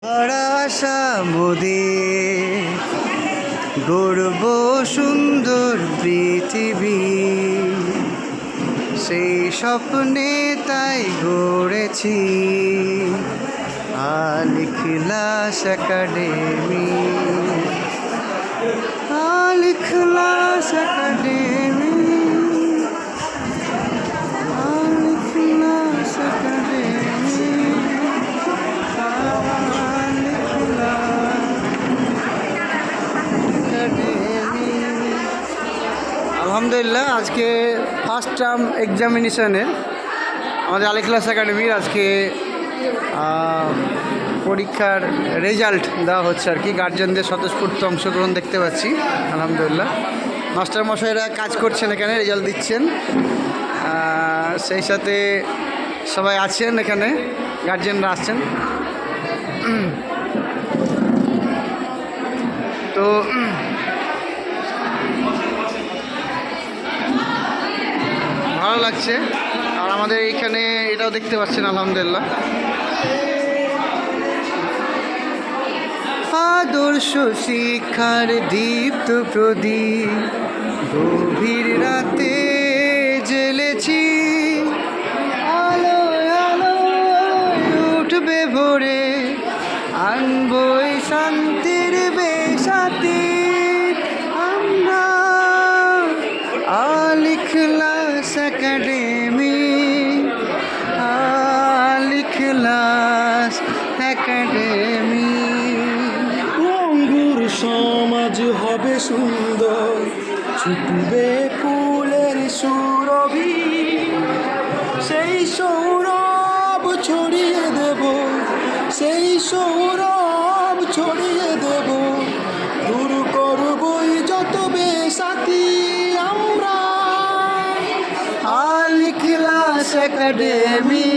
আশা মোদের গর্ব সুন্দর পৃথিবী, সেই স্বপ্নে তাই গড়েছি আল ইখলাস একাডেমি। আল ইখলাস একাডেমি, আল ইখলাস একাডেমি, আল ইখলাস একাডেমি। আলহামদুলিল্লাহ, আজকে ফার্স্ট টার্ম এক্সামিনেশনের আমাদের আল ইখলাস একাডেমির আজকে পরীক্ষার রেজাল্ট দেওয়া হচ্ছে আর কি। গার্জেনদের স্বতঃস্ফূর্ত অংশগ্রহণ দেখতে পাচ্ছি। আলহামদুলিল্লাহ, মাস্টারমশাইরা কাজ করছেন এখানে, রেজাল্ট দিচ্ছেন। সেই সাথে সবাই আছেন এখানে, গার্জেনরা আসছেন। তো ভালো লাগছে। আর আমাদের এইখানে এটাও দেখতে পাচ্ছেন, আলহামদুলিল্লাহ। আদর্শ শিক্ষার দীপ্ত প্রদীপ গভীর রাতে জ্বেলেছি, আলো আলো উঠবে ভোরে, আনবই শান্তির বেশাতি আমরা। আল ইখলাস একাডেমি, আল ইখলাস একাডেমি। রঙ্গুর সমাজ হবে সুন্দর, ছুটবে ফুলের সুরভি, সেই সৌরভ ছড়িয়ে দেব, সেই সৌরভ ছড়িয়ে দেব, দূর করবই যত বেসাতি আমরা। আল ইখলাস একাডেমি।